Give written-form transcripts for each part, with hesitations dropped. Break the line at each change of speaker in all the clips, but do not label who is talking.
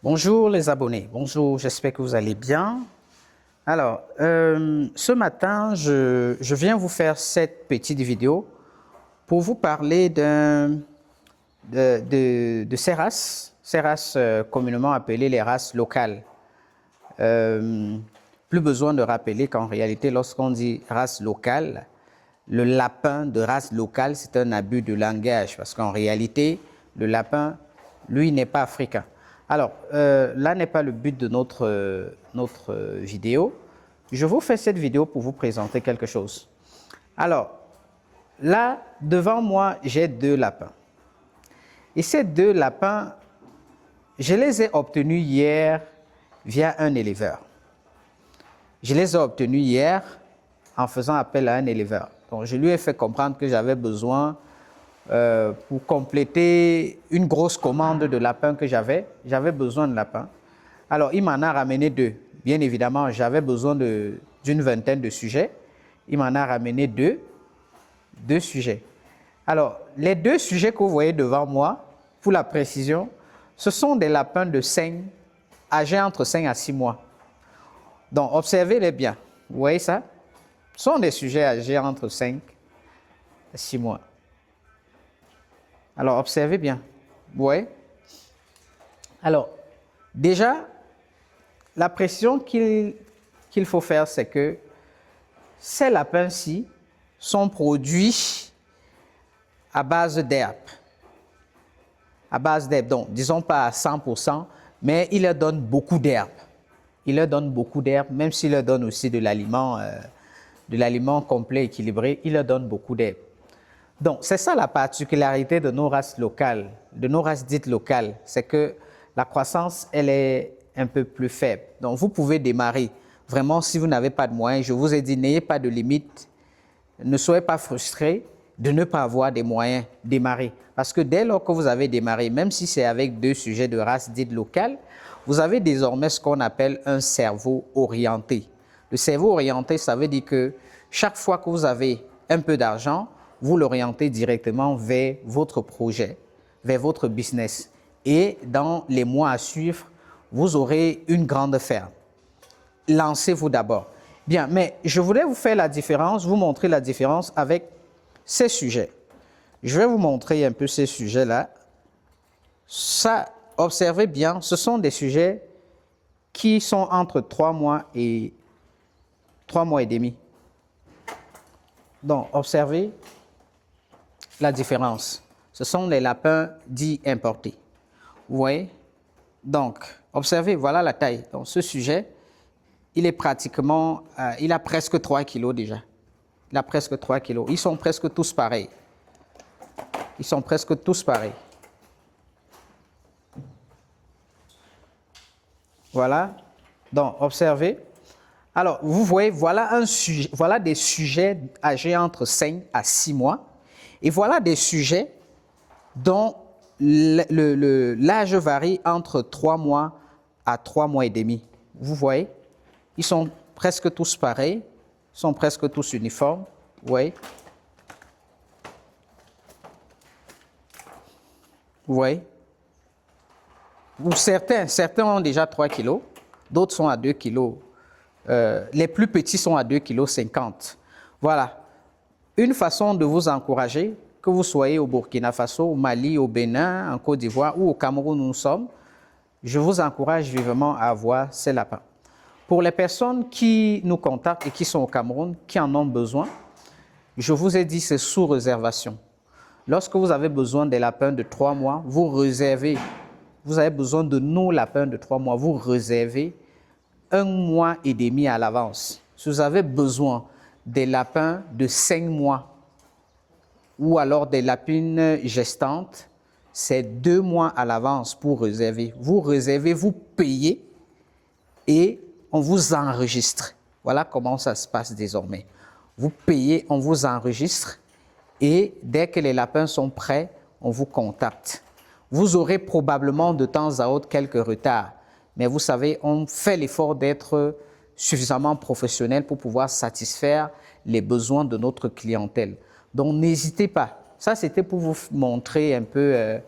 Bonjour les abonnés, bonjour, j'espère que vous allez bien. Alors, ce matin, je viens vous faire cette petite vidéo pour vous parler de ces races communément appelées les races locales. Plus besoin de rappeler qu'en réalité, lorsqu'on dit race locale, le lapin de race locale, c'est un abus de langage parce qu'en réalité, le lapin, lui, n'est pas africain. Alors, là n'est pas le but de notre vidéo. Je vous fais cette vidéo pour vous présenter quelque chose. Alors, là, devant moi, j'ai deux lapins. Et ces deux lapins, je les ai obtenus hier via un éleveur. Je les ai obtenus hier en faisant appel à un éleveur. Donc, je lui ai fait comprendre que j'avais besoin, pour compléter une grosse commande de lapins que j'avais besoin de lapins. Alors, il m'en a ramené deux. Bien évidemment, j'avais besoin d'une vingtaine de sujets. Il m'en a ramené deux sujets. Alors, les deux sujets que vous voyez devant moi, pour la précision, ce sont des lapins de 5, âgés entre 5 à 6 mois. Donc, observez-les bien. Vous voyez ça? Ce sont des sujets âgés entre 5 et 6 mois. Alors, observez bien. Vous voyez? Alors, déjà, la précision qu'il faut faire, c'est que ces lapins-ci sont produits à base d'herbe. À base d'herbe, donc, disons pas à 100%, mais il leur donne beaucoup d'herbe. Il leur donne beaucoup d'herbe, même s'il leur donne aussi de l'aliment complet, équilibré, il leur donne beaucoup d'herbe. Donc, c'est ça la particularité de nos races locales, de nos races dites locales, c'est que la croissance, elle est un peu plus faible. Donc, vous pouvez démarrer. Vraiment, si vous n'avez pas de moyens, je vous ai dit, n'ayez pas de limite, ne soyez pas frustrés de ne pas avoir des moyens, démarrer. Parce que dès lors que vous avez démarré, même si c'est avec deux sujets de races dites locales, vous avez désormais ce qu'on appelle un cerveau orienté. Le cerveau orienté, ça veut dire que chaque fois que vous avez un peu d'argent, vous l'orientez directement vers votre projet, vers votre business. Et dans les mois à suivre, vous aurez une grande ferme. Lancez-vous d'abord. Bien, mais je voulais vous faire la différence, vous montrer la différence avec ces sujets. Je vais vous montrer un peu ces sujets-là. Ça, observez bien, ce sont des sujets qui sont entre 3 mois et 3 mois et demi. Donc, observez la différence. Ce sont les lapins dits importés. Vous voyez? Donc, observez, voilà la taille. Donc, ce sujet, il est pratiquement, il a presque 3 kilos déjà. Il a presque 3 kilos. Ils sont presque tous pareils. Ils sont presque tous pareils. Voilà. Donc, observez. Alors, vous voyez, voilà un sujet, voilà des sujets âgés entre 5 à 6 mois. Et voilà des sujets dont l'âge varie entre 3 mois à 3 mois et demi. Vous voyez, ils sont presque tous pareils, ils sont presque tous uniformes. Vous voyez? Vous voyez? Ou certains ont déjà 3 kilos, d'autres sont à 2 kilos. Les plus petits sont à 2,50 kg. Voilà. Une façon de vous encourager, que vous soyez au Burkina Faso, au Mali, au Bénin, en Côte d'Ivoire ou au Cameroun où nous sommes, je vous encourage vivement à avoir ces lapins. Pour les personnes qui nous contactent et qui sont au Cameroun, qui en ont besoin, je vous ai dit c'est sous réservation. Lorsque vous avez besoin des lapins de 3 mois, vous réservez. Vous avez besoin de nos lapins de 3 mois, vous réservez 1 mois et demi à l'avance. Si vous avez besoin des lapins de 5 mois ou alors des lapines gestantes, c'est 2 mois à l'avance pour réserver. Vous réservez, vous payez et on vous enregistre. Voilà comment ça se passe désormais. Vous payez, on vous enregistre et dès que les lapins sont prêts, on vous contacte. Vous aurez probablement de temps à autre quelques retards. Mais vous savez, on fait l'effort d'être suffisamment professionnel pour pouvoir satisfaire les besoins de notre clientèle. Donc, n'hésitez pas. Ça, c'était pour vous montrer un peu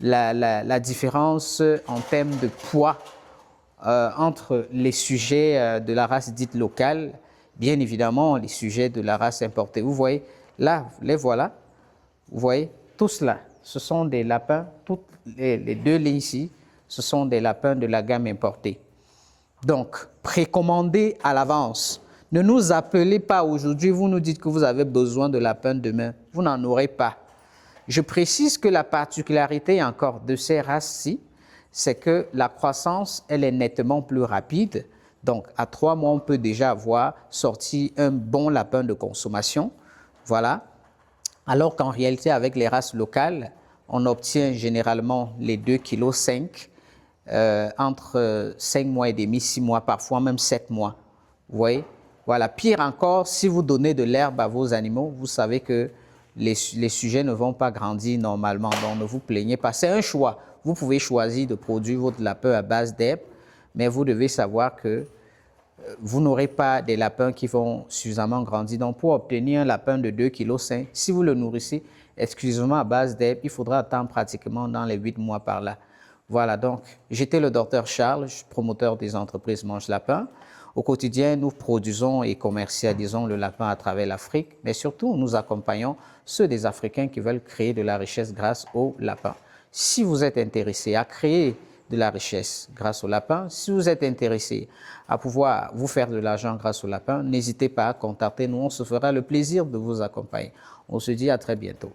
la différence en termes de poids entre les sujets de la race dite locale, bien évidemment les sujets de la race importée. Vous voyez, là, les voilà, vous voyez, tous là, ce sont des lapins, toutes les deux lignes ici, ce sont des lapins de la gamme importée. Donc, précommandez à l'avance. Ne nous appelez pas aujourd'hui, vous nous dites que vous avez besoin de lapins demain. Vous n'en aurez pas. Je précise que la particularité encore de ces races-ci, c'est que la croissance, elle est nettement plus rapide. Donc, à 3 mois, on peut déjà avoir sorti un bon lapin de consommation. Voilà. Alors qu'en réalité, avec les races locales, on obtient généralement les 2,5 kg entre 5 mois et demi, 6 mois, parfois même 7 mois. Vous voyez? Voilà. Pire encore, si vous donnez de l'herbe à vos animaux, vous savez que les sujets ne vont pas grandir normalement. Donc, ne vous plaignez pas. C'est un choix. Vous pouvez choisir de produire votre lapin à base d'herbe, mais vous devez savoir que vous n'aurez pas des lapins qui vont suffisamment grandir. Donc, pour obtenir un lapin de 2,5 kg, si vous le nourrissez exclusivement à base d'herbe, il faudra attendre pratiquement dans les 8 mois par là. Voilà, donc, j'étais le docteur Charles, je suis promoteur des entreprises Mange Lapin. Au quotidien, nous produisons et commercialisons le lapin à travers l'Afrique, mais surtout, nous accompagnons ceux des Africains qui veulent créer de la richesse grâce au lapin. Si vous êtes intéressé à créer de la richesse grâce au lapin, si vous êtes intéressé à pouvoir vous faire de l'argent grâce au lapin, n'hésitez pas à contacter nous, on se fera le plaisir de vous accompagner. On se dit à très bientôt.